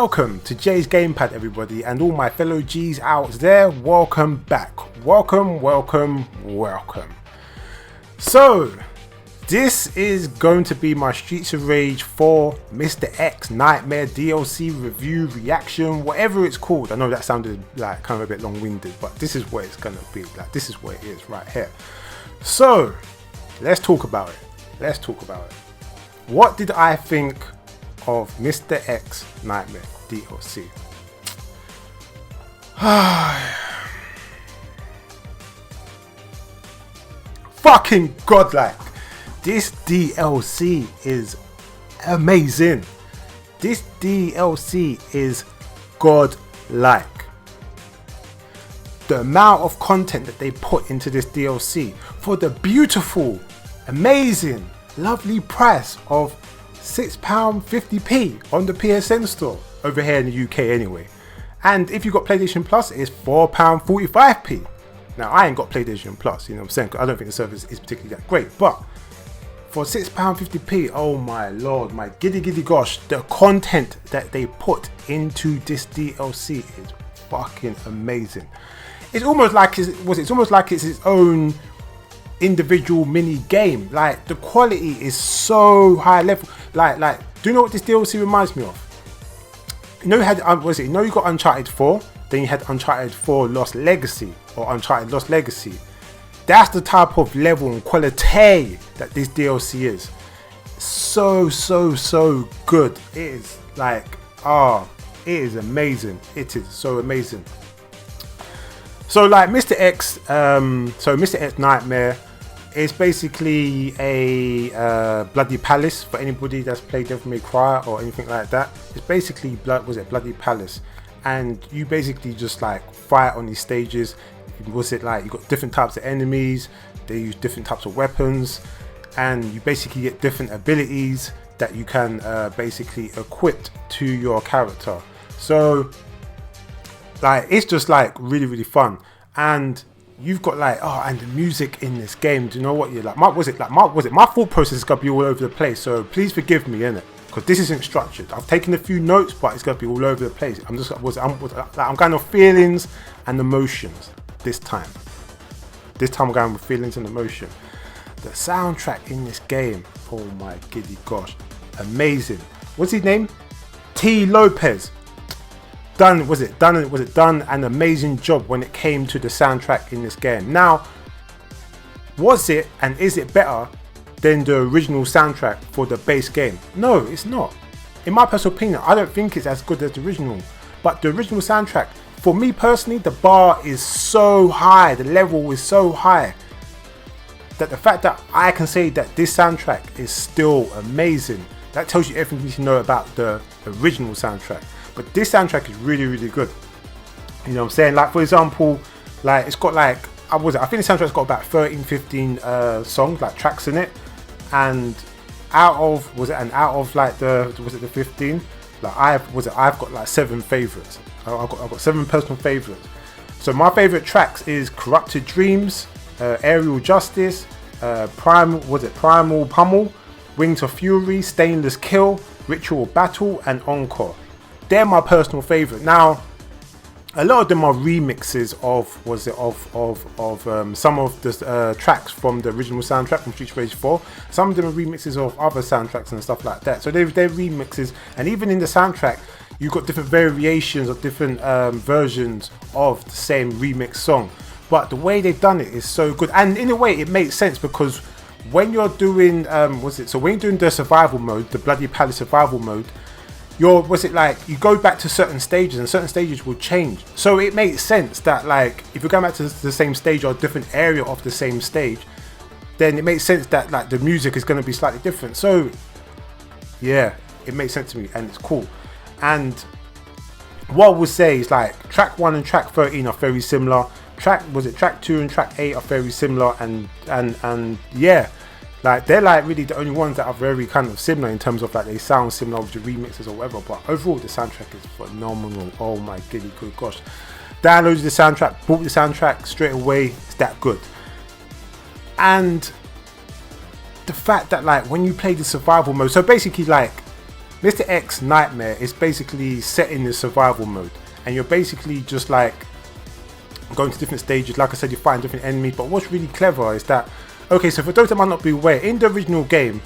Welcome to Jay's Gamepad, everybody, and all my fellow G's out there. Welcome back. Welcome. So, this is going to be my Streets of Rage 4 Mr. X Nightmare DLC review, reaction, whatever it's called. I know that sounded like kind of a bit long-winded, but this is what it's going to be. Like, this is what it is right here. So, let's talk about it. What did I think of Mr. X Nightmare DLC? Fucking godlike. This DLC is amazing. This DLC is godlike. The amount of content that they put into this DLC for the beautiful, amazing, lovely price of £6.50p on the PSN store over here in the UK anyway. And if you got PlayStation Plus, it's £4.45p. Now I ain't got PlayStation Plus, you know what I'm saying? 'Cause I don't think the service is particularly that great, but for £6.50p, oh my lord, my giddy gosh, the content that they put into this DLC is fucking amazing. It's almost like it's its own individual mini game. Like, the quality is so high level. Like, do you know what this DLC reminds me of? You know, you had you got Uncharted 4, then you had Uncharted 4 Lost Legacy, or Uncharted Lost Legacy. That's the type of level and quality that this DLC is. So good. It is like, it is amazing. It is so amazing. So like Mr. X, Mr. X Nightmare is basically a Bloody Palace for anybody that's played Devil May Cry or anything like that. It's basically Bloody Palace, and you basically just like fight on these stages. You got different types of enemies, they use different types of weapons, and you basically get different abilities that you can basically equip to your character. So like, it's just like really fun. And you've got like, and the music in this game, do you know what? You're like, my thought process is gonna be all over the place, so please forgive me, innit? Because this isn't structured. I've taken a few notes, but it's gonna be all over the place. I'm going off feelings and emotions this time. I'm going with feelings and emotion. The soundtrack in this game, oh my giddy gosh, amazing. What's his name? T. Lopez. Done an amazing job when it came to the soundtrack in this game. Now, was it and is it better than the original soundtrack for the base game? No, it's not. In my personal opinion, I don't think it's as good as the original. But the original soundtrack, for me personally, the bar is so high, the level is so high, that the fact that I can say that this soundtrack is still amazing, that tells you everything you need to know about the original soundtrack. But this soundtrack is really good. You know what I'm saying? Like, for example, like, it's got like, I think the soundtrack's got about 13-15 songs, like tracks in it. And out of like the 15, like I've got like 7 favorites. I've got 7 personal favorites. So my favorite tracks is Corrupted Dreams, Aerial Justice, Primal Pummel, Wings of Fury, Stainless Kill, Ritual Battle, and Encore. They're my personal favorite. Now, a lot of them are remixes of some of the tracks from the original soundtrack from Streets of Rage 4. Some of them are remixes of other soundtracks and stuff like that. So they're remixes, and even in the soundtrack, you've got different variations of different versions of the same remix song. But the way they've done it is so good, and in a way, it makes sense, because when you're doing when you're doing the survival mode, the Bloody Palace survival mode, you go back to certain stages, and certain stages will change. So it makes sense that, like, if you're going back to the same stage or a different area of the same stage, then it makes sense that like the music is going to be slightly different. So yeah, it makes sense to me, and it's cool. And what I would say is, like, track 1 and track 13 are very similar. Track 2 and track 8 are very similar, and yeah, like, they're like really the only ones that are very kind of similar in terms of like they sound similar with the remixes or whatever. But overall, the soundtrack is phenomenal. Oh my giddy good gosh. Downloaded the soundtrack, bought the soundtrack straight away. It's that good. And the fact that, like, when you play the survival mode, so basically, like, Mr. X Nightmare is basically set in the survival mode, and you're basically just like going to different stages. Like I said, you find different enemies, but what's really clever is that, okay, so for those that might not be aware, in the original game,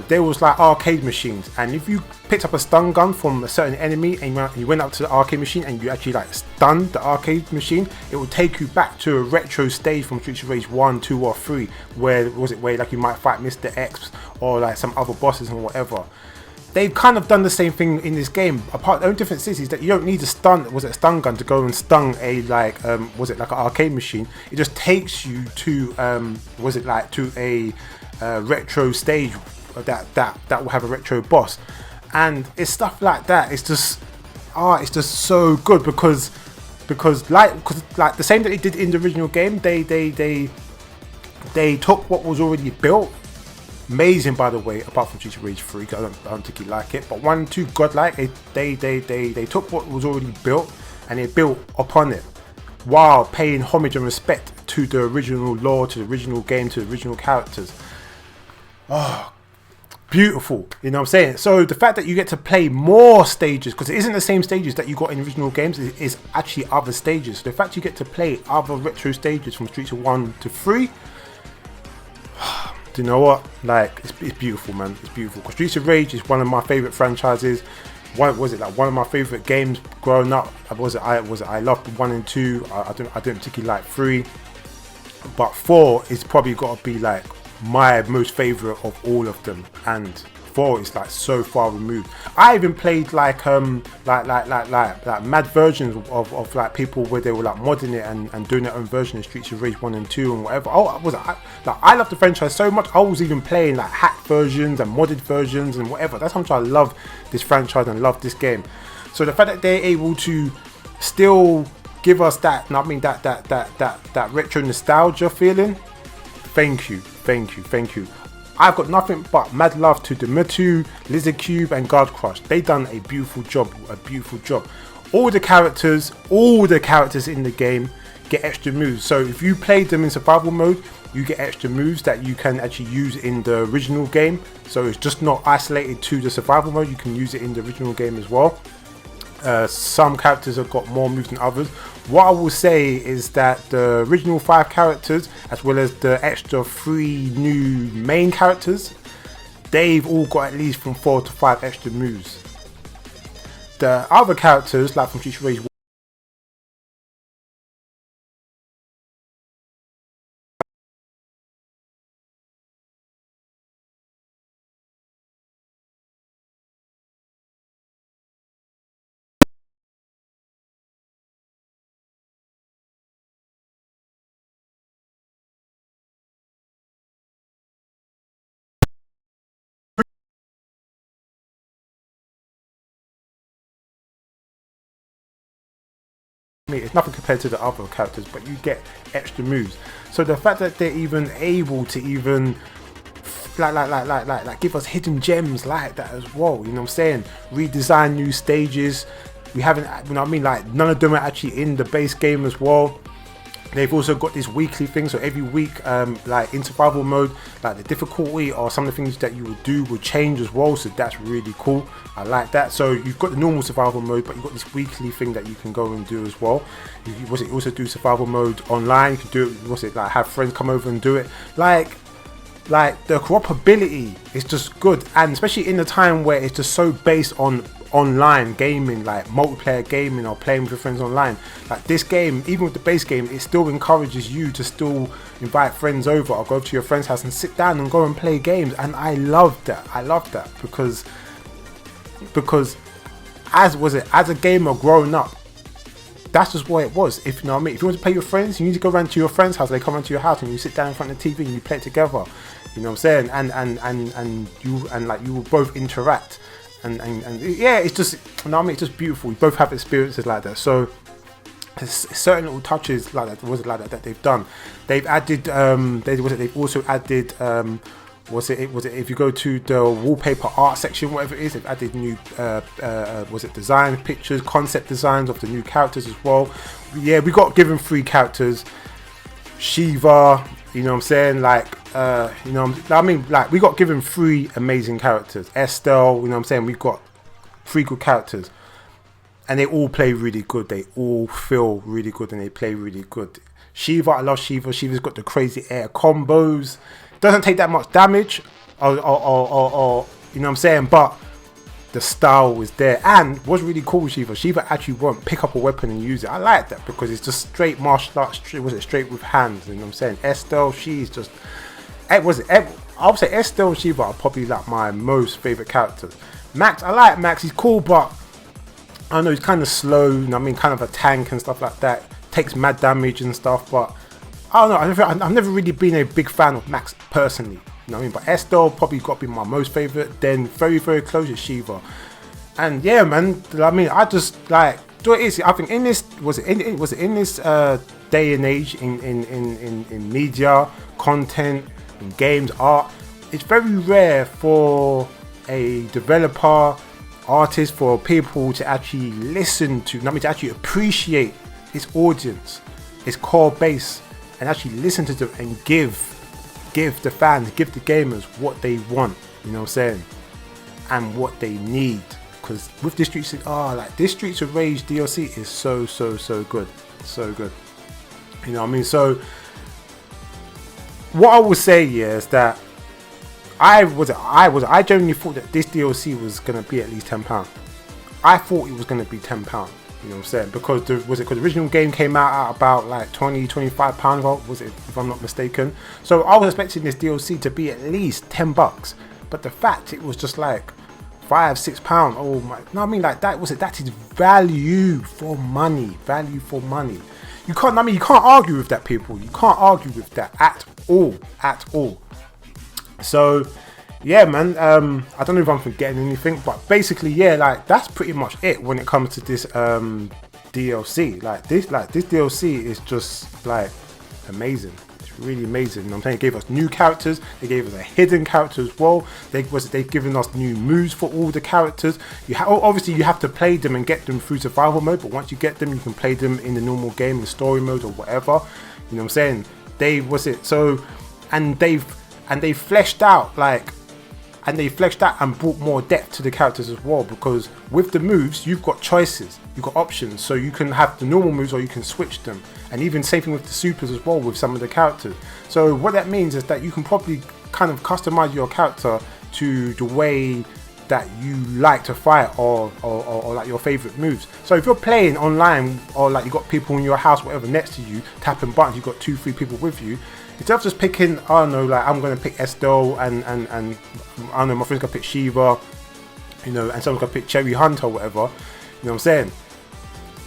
there was like arcade machines, and if you picked up a stun gun from a certain enemy and you went up to the arcade machine and you actually like stunned the arcade machine, it would take you back to a retro stage from Streets of Rage 1, 2 or 3, where like you might fight Mr. X or like some other bosses and whatever. They've kind of done the same thing in this game. Apart, the only difference is that you don't need a stun gun to go and stun a like an arcade machine. It just takes you to to a retro stage that will have a retro boss, and it's stuff like that. It's just so good because like the same that they did in the original game, they took what was already built. Amazing, by the way, apart from Streets of Rage 3, because I don't particularly like it, but 1 and 2 godlike. They took what was already built and they built upon it while paying homage and respect to the original lore, to the original game, to the original characters. Oh, beautiful, you know what I'm saying? So the fact that you get to play more stages, because it isn't the same stages that you got in original games, it is actually other stages. So the fact you get to play other retro stages from Streets of 1 to 3, do you know what? Like, it's beautiful, man. It's beautiful. Because Streets of Rage is one of my favorite franchises. One of my favorite games growing up. I loved 1 and 2. I don't particularly like 3, but 4 is probably got to be like my most favorite of all of them, and 4 is like so far removed. I even played like mad versions of like people where they were like modding it and doing their own version of Streets of Rage 1 and 2 and whatever. I love the franchise so much. I was even playing like hacked versions and modded versions and whatever. That's how much I love this franchise and love this game. So the fact that they're able to still give us that retro nostalgia feeling, thank you. I've got nothing but mad love to Demitu, Lizard Cube and Guard Crush. They done a beautiful job. All the characters in the game get extra moves. So if you played them in survival mode, you get extra moves that you can actually use in the original game. So it's just not isolated to the survival mode, you can use it in the original game as well. Some characters have got more moves than others. What I will say is that the original 5 characters, as well as the extra 3 new main characters, they've all got at least from 4 to 5 extra moves. The other characters, like from Streets of Rage, it's nothing compared to the other characters, but you get extra moves. So the fact that they're even able to even like give us hidden gems like that as well, you know what I'm saying? Redesign new stages. We haven't, you know what I mean? Like, none of them are actually in the base game as well. They've also got this weekly thing, so every week, like in survival mode, like the difficulty or some of the things that you would do will change as well. So that's really cool. I like that. So you've got the normal survival mode, but you've got this weekly thing that you can go and do as well. You also do survival mode online. You can do it. Like have friends come over and do it. Like the cooperability is just good, and especially in the time where it's just so based on online gaming, like multiplayer gaming or playing with your friends online. Like this game, even with the base game, it still encourages you to still invite friends over or go to your friend's house and sit down and go and play games. And I love that. because as a gamer growing up, that's just what it was. If you know what I mean, if you want to play with your friends, you need to go around to your friend's house. They come around to your house and you sit down in front of the TV and you play it together. You know what I'm saying? And you will both interact. And yeah, it's just, you know what I mean, it's just beautiful. We both have experiences like that. So there's certain little touches like that that they've done. They've added they've also added if you go to the wallpaper art section, whatever it is, they've added new design pictures, concept designs of the new characters as well. Yeah, we got given 3 characters. Shiva, you know what I'm saying, like You know, I mean, like, we got given 3 amazing characters. Estelle, you know what I'm saying? We've got 3 good characters. And they all play really good. They all feel really good and they play really good. Shiva, I love Shiva. Shiva's got the crazy air combos. Doesn't take that much damage. Or you know what I'm saying? But the style was there. And what's really cool with Shiva, Shiva actually won't pick up a weapon and use it. I like that because it's just straight martial arts. Straight with hands? You know what I'm saying? Estelle, she's just... I would say Estelle and Shiva are probably like my most favourite characters. Max, I like Max. He's cool, but I don't know, he's kind of slow. You know what I mean? Kind of a tank and stuff like that. Takes mad damage and stuff, but I don't know. I've never really been a big fan of Max personally. You know what I mean? But Estelle probably got to be my most favourite. Then very, very close is Shiva. And yeah, man. I mean, I just like... So it is. I think in this... Was it in this day and age in media, content, in games, art, it's very rare for a developer, artist, for people to actually listen to, I mean, to actually appreciate its audience, its core base, and actually listen to them and give the fans, give the gamers what they want, you know what I'm saying, and what they need. Because with this Streets this Streets of Rage DLC is so good, so good, you know what I mean. So what I would say is that I genuinely thought that this DLC was gonna be at least £10. I thought it was gonna be £10. You know what I'm saying? Because the original game came out at about like £20-25, was it, if I'm not mistaken? So I was expecting this DLC to be at least £10. But the fact it was just like £5-6, oh my, no, I mean, like, that is value for money. Value for money. You can't argue with that, people. You can't argue with that at all. So yeah, man, I don't know if I'm forgetting anything, but basically, yeah, like, that's pretty much it when it comes to this DLC. Like this DLC is just like amazing. It's really amazing. You know what I'm saying? It gave us new characters. They gave us a hidden character as well. They've given us new moves for all the characters. Obviously you have to play them and get them through survival mode, but once you get them, you can play them in the normal game, in story mode or whatever. You know what I'm saying? They fleshed out and brought more depth to the characters as well, because with the moves you've got choices, you've got options, so you can have the normal moves or you can switch them, and even same thing with the supers as well with some of the characters. So what that means is that you can probably kind of customize your character to the way that you like to fight or like your favorite moves. So if you're playing online or like you got people in your house, whatever, next to you, tapping buttons, you've got 2-3 people with you, instead of just picking, I don't know, like, I'm going to pick Estelle and I don't know, my friend's going to pick Shiva, you know, and someone's going to pick Cherry Hunter or whatever, you know what I'm saying?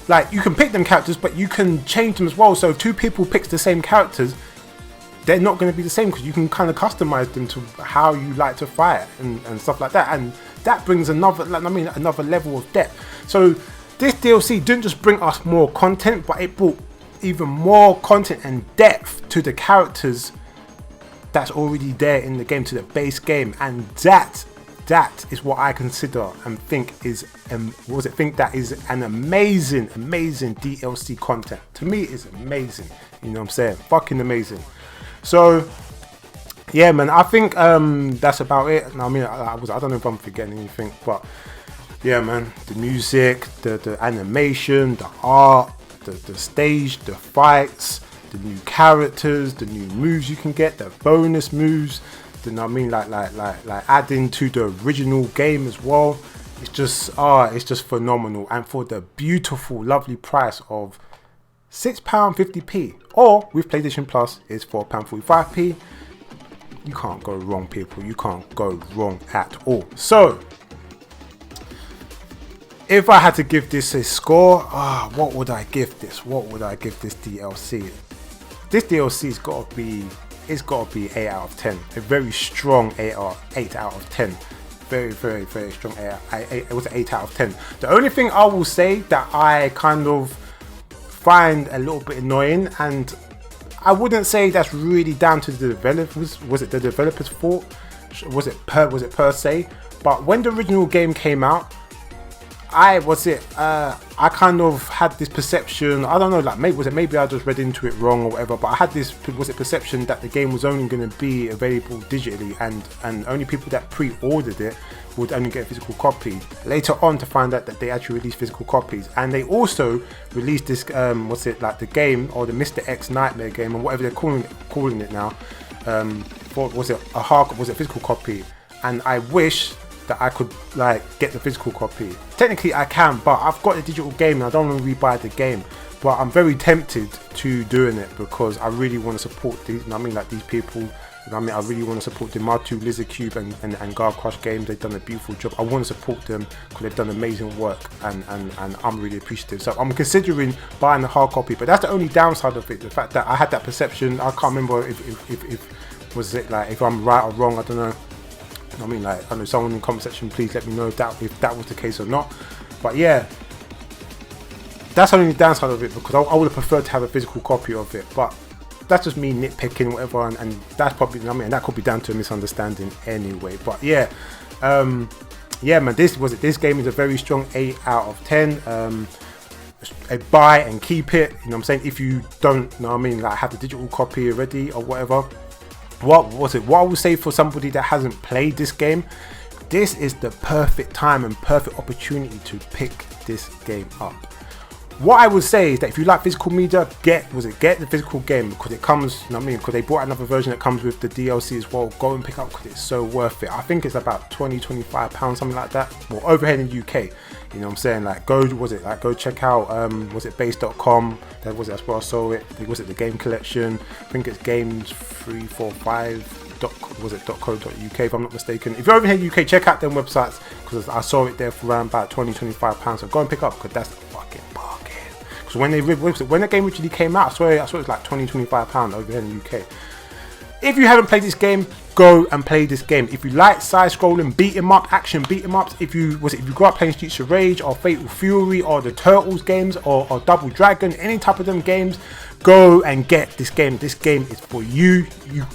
Like, you can pick them characters, but you can change them as well. So if 2 people pick the same characters, they're not going to be the same, because you can kind of customize them to how you like to fight and stuff like that. And that brings another level of depth. So this DLC didn't just bring us more content, but it brought even more content and depth to the characters that's already there in the game, to the base game. And that is what I consider and think is that is an amazing DLC content. To me, it's amazing. You know what I'm saying? Fucking amazing. So yeah, man, I think that's about it. I mean, I don't know if I'm forgetting anything, but yeah, man, the music, the animation, the art, the stage, the fights, the new characters, the new moves you can get, the bonus moves, you know what I mean, like adding to the original game as well. It's just phenomenal, and for the beautiful, lovely price of £6.50, or with PlayStation Plus is £4.45. You can't go wrong, people. You can't go wrong at all. So if I had to give this a score, what would I give this? What would I give this DLC? This DLC's got to be 8 out of 10. A very strong 8 out of 10. Very strong 8. It was an 8 out of 10. The only thing I will say that I kind of find a little bit annoying, and I wouldn't say that's really down to the developers. Was it the developers' fault? Was it per se? But when the original game came out, I kind of had this perception, I don't know, like maybe I just read into it wrong or whatever, but I had this perception that the game was only going to be available digitally, and only people that pre-ordered it would only get a physical copy. Later on to find out that they actually released physical copies, and they also released this like the game, or the Mr. X Nightmare game, or whatever they're calling it now, for a physical copy. And I wish that I could like get the physical copy. Technically I can, but I've got the digital game and I don't want to rebuy the game. But I'm very tempted to doing it because I really want to support these, you know what I mean, like these people, you know what I mean, I really want to support the Martu, Lizard Cube and Guard Crush games. They've done a beautiful job. I want to support them because they've done amazing work, and I'm really appreciative. So I'm considering buying the hard copy, but that's the only downside of it, the fact that I had that perception. I can't remember if was it like, if I'm right or wrong, I don't know. I mean, like, I know someone in the comment section, please let me know if that was the case or not. But yeah, that's only the downside of it, because I would have preferred to have a physical copy of it. But that's just me nitpicking, whatever, and that's probably, I mean, that could be down to a misunderstanding anyway. But yeah, yeah, man, this game is a very strong 8 out of 10. A buy and keep it. You know what I'm saying? If you don't, you know what I mean, like have the digital copy already or whatever. What I would say for somebody that hasn't played this game, this is the perfect time and perfect opportunity to pick this game up. What I would say is that if you like physical media, get the physical game, because it comes, you know what I mean, because they brought another version that comes with the DLC as well. Go and pick up because it's so worth it. I think it's about £20-25, something like that. Well, over here in the UK, you know what I'm saying, like go check out base.com. That's where I saw it. Was it the game collection? I think it's games 345 .co.uk if I'm not mistaken. If you're over here in the UK, check out them websites, because I saw it there for around about £20-25. So go and pick up, because that's a fucking bargain. Because when the game originally came out, I swear it was like £20-25 over here in the UK. If you haven't played this game, go and play this game. If you like side-scrolling action beat 'em ups, if you grew up playing Streets of Rage or Fatal Fury or the Turtles games or Double Dragon, any type of them games, go and get this game. This game is for you. You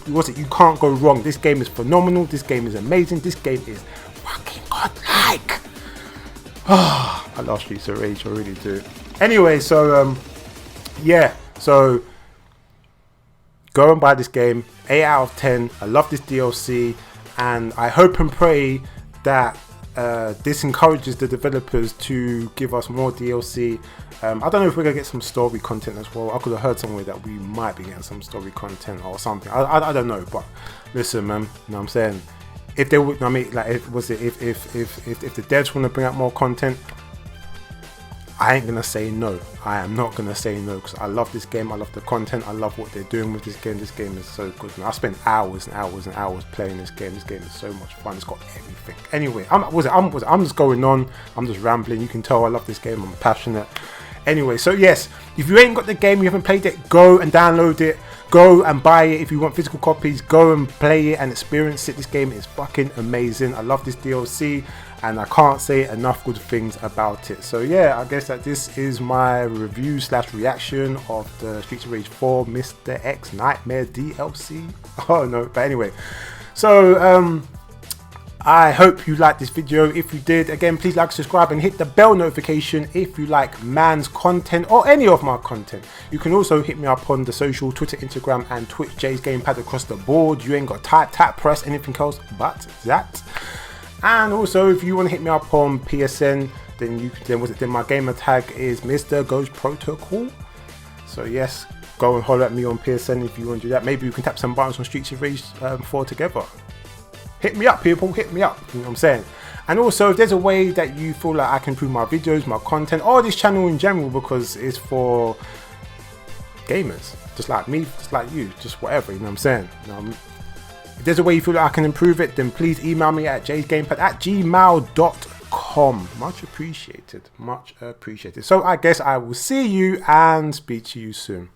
can't go wrong. This game is phenomenal. This game is amazing. This game is fucking godlike. I love Streets of Rage, I really do. Anyway, so yeah, so go and buy this game. 8 out of 10. I love this DLC, and I hope and pray that this encourages the developers to give us more DLC. I don't know if we're gonna get some story content as well. I could have heard somewhere that we might be getting some story content or something. I don't know, but listen, man, you know what I'm saying? If they would, I mean, like, if the devs want to bring out more content, I ain't gonna say no. I am not gonna say no, because I love this game. I love the content. I love what they're doing with this game. This game is so good, man. I spent hours and hours and hours playing this game. This game is so much fun. It's got everything. Anyway, I'm just going on. I'm just rambling. You can tell I love this game. I'm passionate. Anyway, so yes, if you ain't got the game, you haven't played it, go and download it. Go and buy it. If you want physical copies, go and play it and experience it. This game is fucking amazing. I love this DLC, and I can't say enough good things about it. So yeah, I guess that this is my review / reaction of the Streets of Rage 4 Mr. X Nightmare DLC. Oh no, but anyway, so I hope you liked this video. If you did, again, please like, subscribe, and hit the bell notification if you like man's content or any of my content. You can also hit me up on the social, Twitter, Instagram, and Twitch, Jay's Gamepad across the board. You ain't got tap, press, anything else but that. And also, if you want to hit me up on PSN, then my gamer tag is MrGhostProtocol. So yes, go and holler at me on PSN if you want to do that. Maybe we can tap some buttons on Streets of Rage 4 together. Hit me up, people, hit me up, you know what I'm saying? And also, if there's a way that you feel like I can improve my videos, my content, or this channel in general, because it's for gamers, just like me, just like you, just whatever, you know what I'm saying? If there's a way you feel like I can improve it, then please email me at jaysgamepad@gmail.com. Much appreciated, much appreciated. So I guess I will see you and speak to you soon.